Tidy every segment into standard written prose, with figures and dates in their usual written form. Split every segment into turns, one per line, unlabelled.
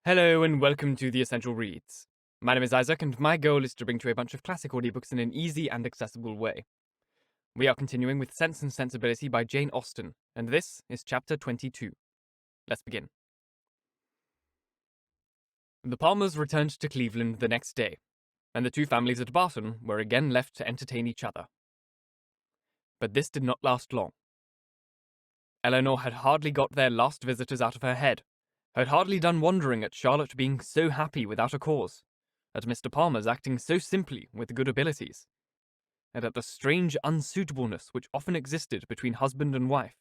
Hello and welcome to The Essential Reads. My name is Isaac and my goal is to bring to you a bunch of classic audiobooks in an easy and accessible way. We are continuing with Sense and Sensibility by Jane Austen, and this is chapter 22. Let's begin. The Palmers returned to Cleveland the next day, and the two families at Barton were again left to entertain each other. But this did not last long. Elanor had hardly got their last visitors out of her head, had hardly done wondering at Charlotte being so happy without a cause, at Mr. Palmer's acting so simply with good abilities, and at the strange unsuitableness which often existed between husband and wife,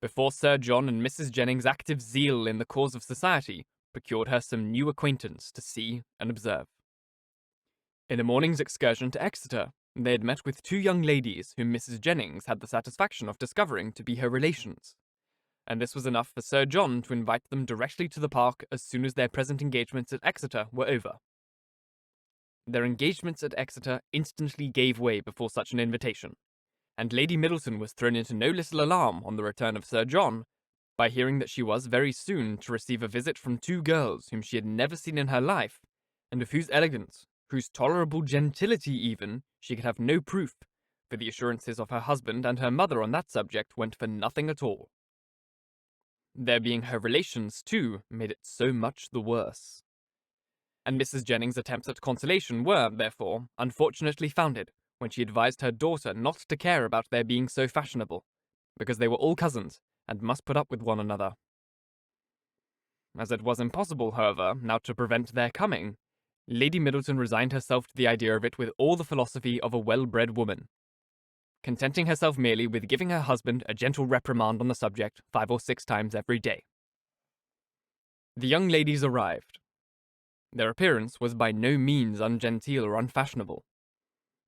before Sir John and Mrs. Jennings' active zeal in the cause of society procured her some new acquaintance to see and observe. In a morning's excursion to Exeter, they had met with two young ladies whom Mrs. Jennings had the satisfaction of discovering to be her relations, and this was enough for Sir John to invite them directly to the park as soon as their present engagements at Exeter were over. Their engagements at Exeter instantly gave way before such an invitation, and Lady Middleton was thrown into no little alarm on the return of Sir John by hearing that she was very soon to receive a visit from two girls whom she had never seen in her life, and of whose elegance, whose tolerable gentility even, she could have no proof, for the assurances of her husband and her mother on that subject went for nothing at all. Their being her relations, too, made it so much the worse. And Mrs. Jennings' attempts at consolation were, therefore, unfortunately founded when she advised her daughter not to care about their being so fashionable, because they were all cousins, and must put up with one another. As it was impossible, however, now to prevent their coming, Lady Middleton resigned herself to the idea of it with all the philosophy of a well-bred woman, contenting herself merely with giving her husband a gentle reprimand on the subject 5 or 6 times every day. The young ladies arrived. Their appearance was by no means ungenteel or unfashionable.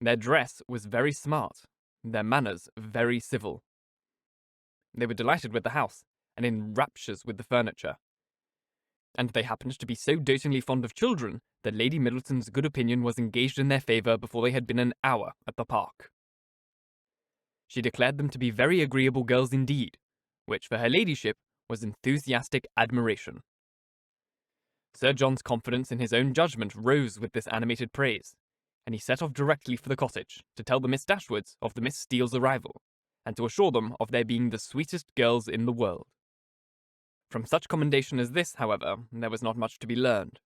Their dress was very smart, their manners very civil. They were delighted with the house, and in raptures with the furniture. And they happened to be so dotingly fond of children that Lady Middleton's good opinion was engaged in their favour before they had been an hour at the park. She declared them to be very agreeable girls indeed, which for her ladyship was enthusiastic admiration. Sir John's confidence in his own judgment rose with this animated praise, and he set off directly for the cottage to tell the Miss Dashwoods of the Miss Steele's arrival, and to assure them of their being the sweetest girls in the world. From such commendation as this, however, there was not much to be learned.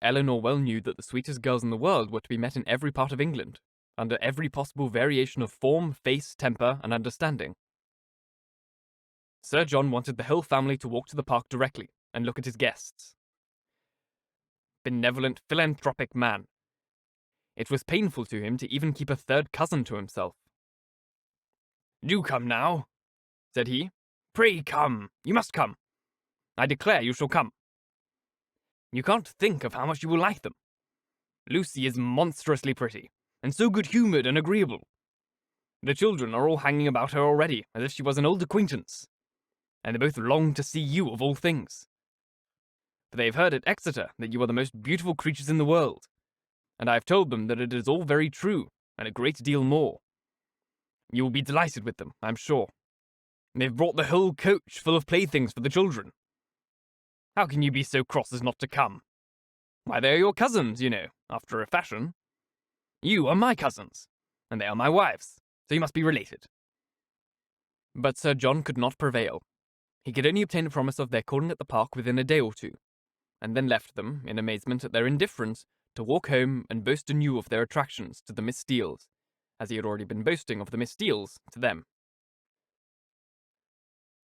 Elanor well knew that the sweetest girls in the world were to be met in every part of England, under every possible variation of form, face, temper, and understanding. Sir John wanted the whole family to walk to the park directly and look at his guests. Benevolent, philanthropic man. It was painful to him to even keep a third cousin to himself. "Do come now," said he. "Pray come. You must come. I declare you shall come. You can't think of how much you will like them. Lucy is monstrously pretty, and so good-humoured and agreeable. The children are all hanging about her already, as if she was an old acquaintance, and they both long to see you of all things. For they have heard at Exeter that you are the most beautiful creatures in the world, and I have told them that it is all very true, and a great deal more. You will be delighted with them, I am sure. They've brought the whole coach full of playthings for the children. How can you be so cross as not to come? Why, they are your cousins, you know, after a fashion. You are my cousins, and they are my wives, so you must be related." But Sir John could not prevail. He could only obtain a promise of their calling at the park within a day or two, and then left them, in amazement at their indifference, to walk home and boast anew of their attractions to the Miss Steeles, as he had already been boasting of the Miss Steeles to them.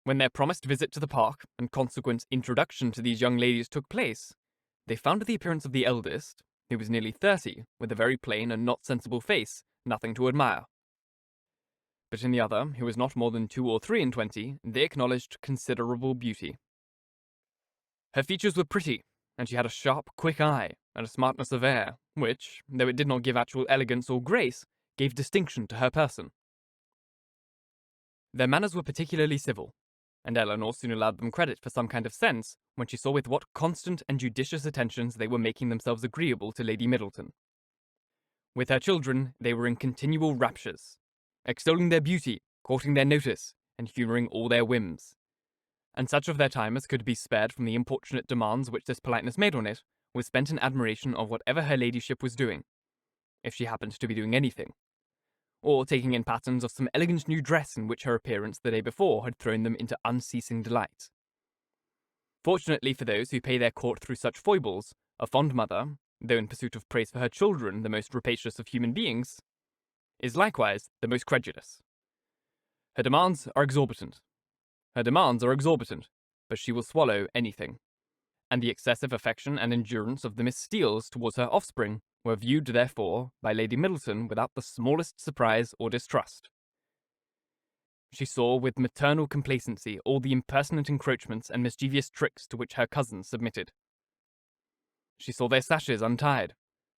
When their promised visit to the park and consequent introduction to these young ladies took place, they found the appearance of the eldest, who was nearly 30, with a very plain and not sensible face, nothing to admire. But in the other, who was not more than 2 or 3 and 20, they acknowledged considerable beauty. Her features were pretty, and she had a sharp, quick eye, and a smartness of air, which, though it did not give actual elegance or grace, gave distinction to her person. Their manners were particularly civil, and Elanor soon allowed them credit for some kind of sense when she saw with what constant and judicious attentions they were making themselves agreeable to Lady Middleton. With her children, they were in continual raptures, extolling their beauty, courting their notice, and humouring all their whims. and such of their time as could be spared from the importunate demands which this politeness made on it was spent in admiration of whatever her ladyship was doing, if she happened to be doing anything, or taking in patterns of some elegant new dress in which her appearance the day before had thrown them into unceasing delight. Fortunately for those who pay their court through such foibles, a fond mother, though in pursuit of praise for her children the most rapacious of human beings, is likewise the most credulous. Her demands are exorbitant, but she will swallow anything, and the excessive affection and endurance of the Miss Steeles towards her offspring were viewed, therefore, by Lady Middleton without the smallest surprise or distrust. She saw with maternal complacency all the impertinent encroachments and mischievous tricks to which her cousins submitted. She saw their sashes untied,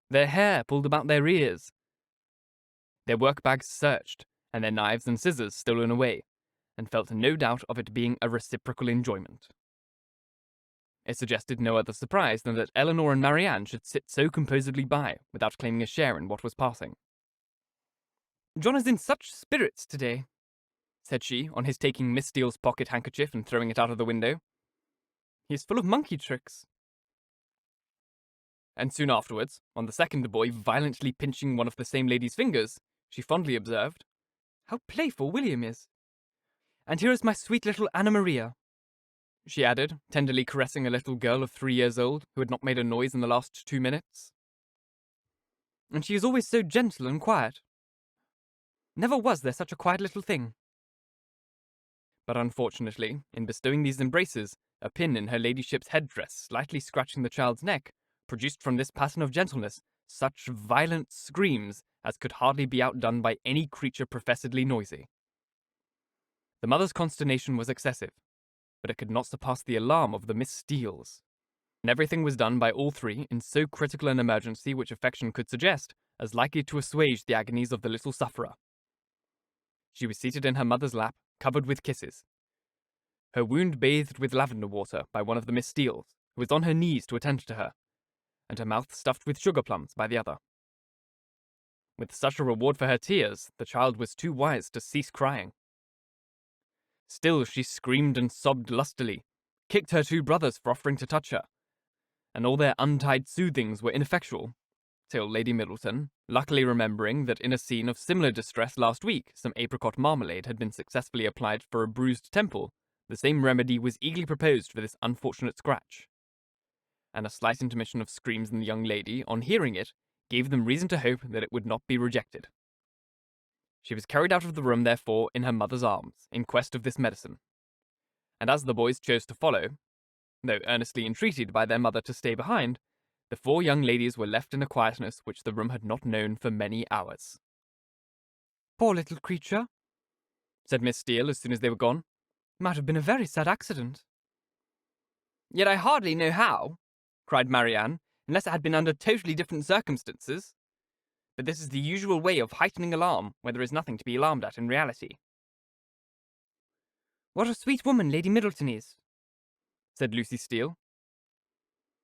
their hair pulled about their ears, their work-bags searched, and their knives and scissors stolen away, and felt no doubt of it being a reciprocal enjoyment. It suggested no other surprise than that Elanor and Marianne should sit so composedly by, without claiming a share in what was passing. "John is in such spirits today," said she, on his taking Miss Steele's pocket handkerchief and throwing it out of the window. "He is full of monkey tricks." And soon afterwards, on the second boy violently pinching one of the same lady's fingers, she fondly observed, "How playful William is! And here is my sweet little Anna Maria," she added, tenderly caressing a little girl of 3 years old who had not made a noise in the last 2 minutes. "And she is always so gentle and quiet. Never was there such a quiet little thing." But unfortunately, in bestowing these embraces, a pin in her ladyship's headdress slightly scratching the child's neck produced from this pattern of gentleness such violent screams as could hardly be outdone by any creature professedly noisy. The mother's consternation was excessive, but it could not surpass the alarm of the Miss Steeles, and everything was done by all three in so critical an emergency which affection could suggest as likely to assuage the agonies of the little sufferer. She was seated in her mother's lap, covered with kisses, her wound bathed with lavender water by one of the Miss Steeles, who was on her knees to attend to her, and her mouth stuffed with sugar plums by the other. With such a reward for her tears, the child was too wise to cease crying. Still she screamed and sobbed lustily, kicked her 2 brothers for offering to touch her, and all their untied soothings were ineffectual, till Lady Middleton, luckily remembering that in a scene of similar distress last week some apricot marmalade had been successfully applied for a bruised temple, the same remedy was eagerly proposed for this unfortunate scratch. And a slight intermission of screams in the young lady, on hearing it, gave them reason to hope that it would not be rejected. She was carried out of the room, therefore, in her mother's arms, in quest of this medicine. And as the boys chose to follow, though earnestly entreated by their mother to stay behind, the 4 young ladies were left in a quietness which the room had not known for many hours. "Poor little creature," said Miss Steele as soon as they were gone. "Might have been a very sad accident." "Yet I hardly know how," cried Marianne, "unless it had been under totally different circumstances. But this is the usual way of heightening alarm where there is nothing to be alarmed at in reality." "What a sweet woman Lady Middleton is," said Lucy Steele.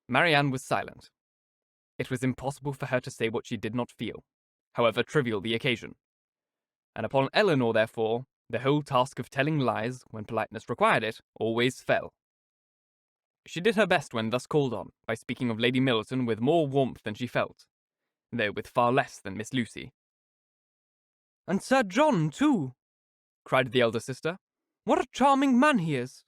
Marianne was silent. It was impossible for her to say what she did not feel, however trivial the occasion. And upon Elanor, therefore, the whole task of telling lies, when politeness required it, always fell. She did her best when thus called on, by speaking of Lady Middleton with more warmth than she felt, though with far less than Miss Lucy. "And Sir John, too," cried the elder sister. "What a charming man he is!"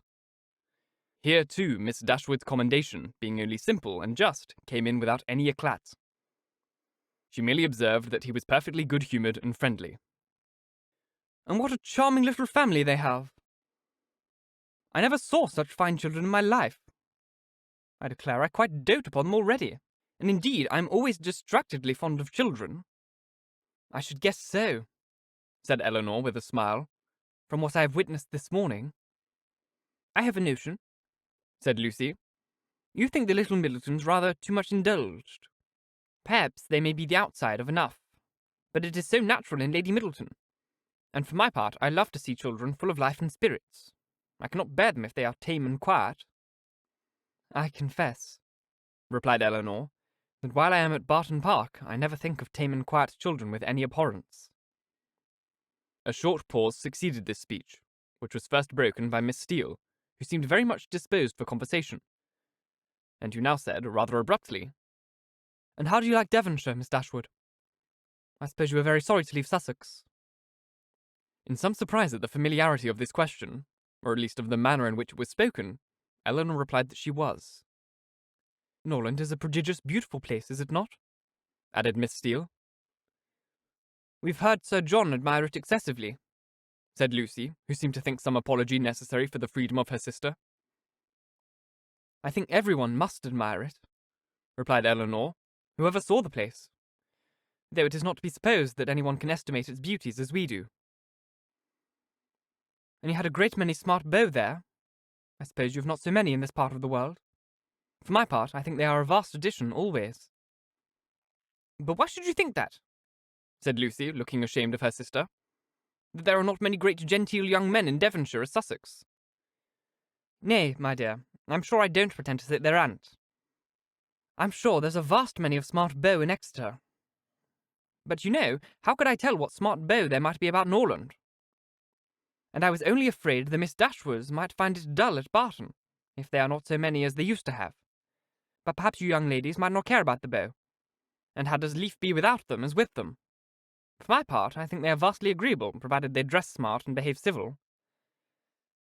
Here, too, Miss Dashwood's commendation, being only simple and just, came in without any eclat. She merely observed that he was perfectly good-humoured and friendly. "And what a charming little family they have! I never saw such fine children in my life. I declare I quite dote upon them already, and indeed I am always distractedly fond of children." "I should guess so," said Elanor with a smile, "from what I have witnessed this morning." "I have a notion," said Lucy. "You think the little Middletons rather too much indulged. Perhaps they may be the outside of enough, but it is so natural in Lady Middleton. And for my part, I love to see children full of life and spirits. I cannot bear them if they are tame and quiet." "I confess," replied Elanor, "that while I am at Barton Park, I never think of tame and quiet children with any abhorrence." A short pause succeeded this speech, which was first broken by Miss Steele, who seemed very much disposed for conversation, and who now said, rather abruptly, "And how do you like Devonshire, Miss Dashwood? I suppose you were very sorry to leave Sussex." In some surprise at the familiarity of this question, or at least of the manner in which it was spoken, Elanor replied that she was. "Norland is a prodigious beautiful place, is it not?" added Miss Steele. "We've heard Sir John admire it excessively," said Lucy, who seemed to think some apology necessary for the freedom of her sister. "I think everyone must admire it," replied Elanor, "whoever saw the place, though it is not to be supposed that anyone can estimate its beauties as we do." "And you had a great many smart beaux there. I suppose you have not so many in this part of the world. For my part, I think they are a vast addition, always." "But why should you think that?" said Lucy, looking ashamed of her sister. "That there are not many great genteel young men in Devonshire as Sussex?" "Nay, my dear, I'm sure I don't pretend to say there aren't. I'm sure there's a vast many of smart beaux in Exeter. But you know, how could I tell what smart beaux there might be about Norland? And I was only afraid the Miss Dashwoods might find it dull at Barton, if they are not so many as they used to have. But perhaps you young ladies might not care about the beaux, and had as lief be without them as with them. For my part, I think they are vastly agreeable, provided they dress smart and behave civil.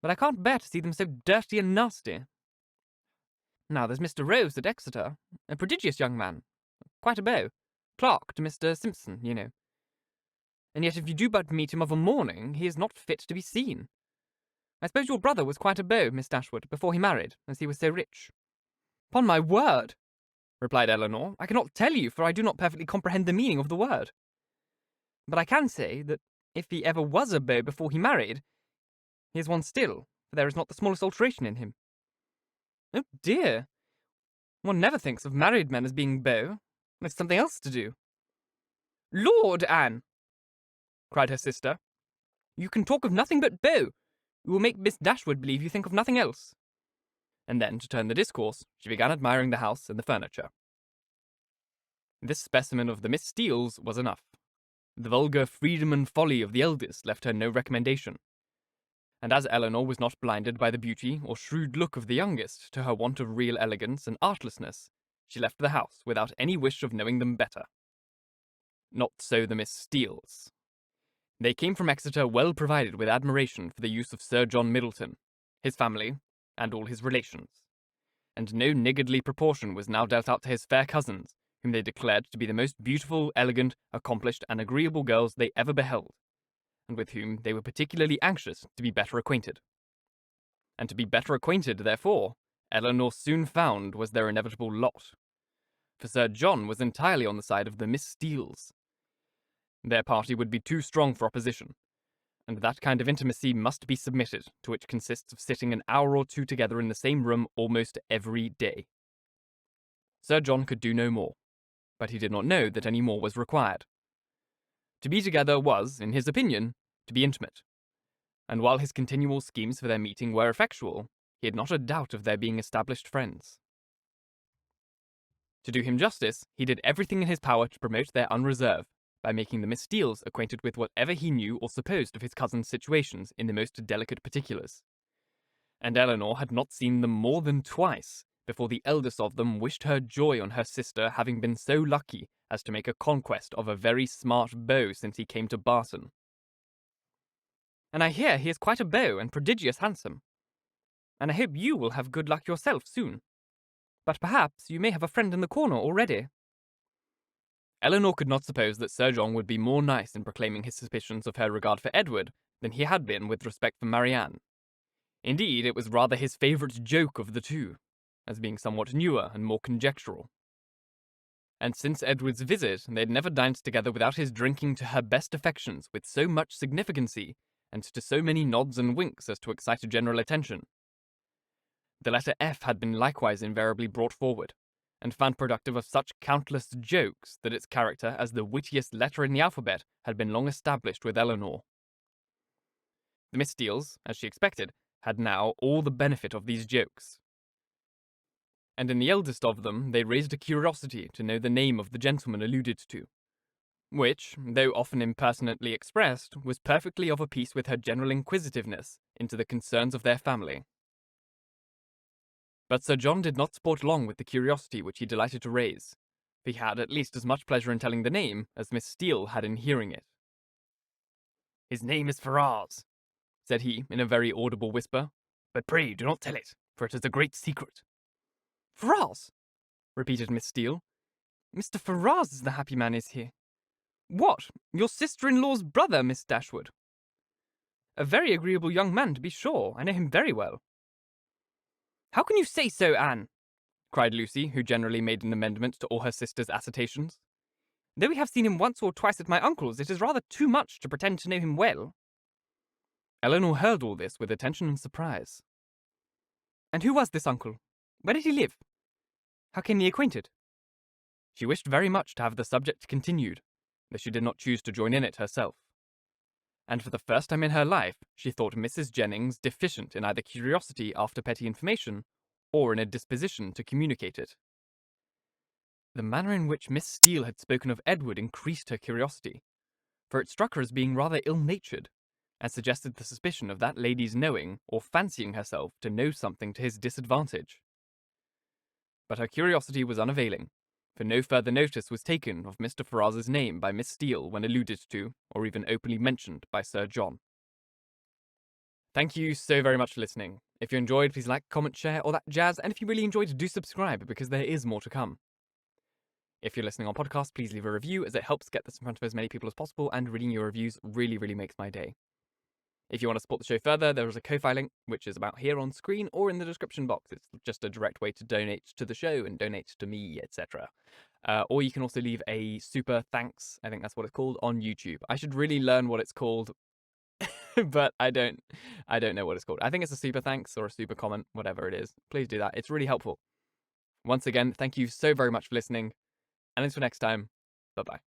But I can't bear to see them so dirty and nasty. Now there's Mr. Rose at Exeter, a prodigious young man, quite a beau, clerk to Mr. Simpson, you know. And yet if you do but meet him of a morning, he is not fit to be seen. I suppose your brother was quite a beau, Miss Dashwood, before he married, as he was so rich." "Upon my word," replied Elanor, "I cannot tell you, for I do not perfectly comprehend the meaning of the word. But I can say that if he ever was a beau before he married, he is one still, for there is not the smallest alteration in him." "Oh dear! One never thinks of married men as being beaux. There's something else to do." "Lord, Anne!" cried her sister, "you can talk of nothing but beaux. You will make Miss Dashwood believe you think of nothing else." And then, to turn the discourse, she began admiring the house and the furniture. This specimen of the Miss Steeles was enough. The vulgar freedom and folly of the eldest left her no recommendation. And as Elanor was not blinded by the beauty or shrewd look of the youngest to her want of real elegance and artlessness, she left the house without any wish of knowing them better. Not so the Miss Steeles. They came from Exeter well provided with admiration for the use of Sir John Middleton, his family, and all his relations, and no niggardly proportion was now dealt out to his fair cousins, whom they declared to be the most beautiful, elegant, accomplished, and agreeable girls they ever beheld, and with whom they were particularly anxious to be better acquainted. And to be better acquainted, therefore, Elanor soon found was their inevitable lot, for Sir John was entirely on the side of the Miss Steeles. Their party would be too strong for opposition, and that kind of intimacy must be submitted to which consists of sitting an hour or two together in the same room almost every day. Sir John could do no more, but he did not know that any more was required. To be together was, in his opinion, to be intimate, and while his continual schemes for their meeting were effectual, he had not a doubt of their being established friends. To do him justice, he did everything in his power to promote their unreserve, by making the Miss Steeles acquainted with whatever he knew or supposed of his cousin's situations in the most delicate particulars. And Elanor had not seen them more than twice before the eldest of them wished her joy on her sister having been so lucky as to make a conquest of a very smart beau since he came to Barton. "And I hear he is quite a beau and prodigious handsome. And I hope you will have good luck yourself soon. But perhaps you may have a friend in the corner already." Elanor could not suppose that Sir John would be more nice in proclaiming his suspicions of her regard for Edward than he had been with respect for Marianne. Indeed, it was rather his favourite joke of the two, as being somewhat newer and more conjectural. And since Edward's visit, they had never dined together without his drinking to her best affections with so much significancy, and to so many nods and winks as to excite a general attention. The letter F had been likewise invariably brought forward, and found productive of such countless jokes that its character as the wittiest letter in the alphabet had been long established with Elanor. The Miss Steeles, as she expected, had now all the benefit of these jokes. And in the eldest of them they raised a curiosity to know the name of the gentleman alluded to, which, though often impertinently expressed, was perfectly of a piece with her general inquisitiveness into the concerns of their family. But Sir John did not sport long with the curiosity which he delighted to raise. He had at least as much pleasure in telling the name as Miss Steele had in hearing it. "His name is Ferrars," said he in a very audible whisper, "but pray do not tell it, for it is a great secret." "Ferrars!" repeated Miss Steele. "Mr. Ferrars is the happy man, is he? What, your sister-in-law's brother, Miss Dashwood? A very agreeable young man, to be sure. I know him very well." "How can you say so, Anne?" cried Lucy, who generally made an amendment to all her sister's assertions. "Though we have seen him once or twice at my uncle's, it is rather too much to pretend to know him well." Elanor heard all this with attention and surprise. "And who was this uncle? Where did he live? How came he acquainted?" She wished very much to have the subject continued, though she did not choose to join in it herself. And for the first time in her life, she thought Mrs. Jennings deficient in either curiosity after petty information, or in a disposition to communicate it. The manner in which Miss Steele had spoken of Edward increased her curiosity, for it struck her as being rather ill-natured, and suggested the suspicion of that lady's knowing or fancying herself to know something to his disadvantage. But her curiosity was unavailing, for no further notice was taken of Mr. Ferrars's name by Miss Steele when alluded to, or even openly mentioned, by Sir John. Thank you so very much for listening. If you enjoyed, please like, comment, share, all that jazz, and if you really enjoyed, do subscribe, because there is more to come. If you're listening on podcast, please leave a review, as it helps get this in front of as many people as possible, and reading your reviews really, really makes my day. If you want to support the show further, there is a Ko-Fi link, which is about here on screen or in the description box. It's just a direct way to donate to the show and donate to me, etc. Or you can also leave a super thanks, I think that's what it's called, on YouTube. I should really learn what it's called, but I don't know what it's called. I think it's a super thanks or a super comment, whatever it is. Please do that. It's really helpful. Once again, thank you so very much for listening. And until next time, bye-bye.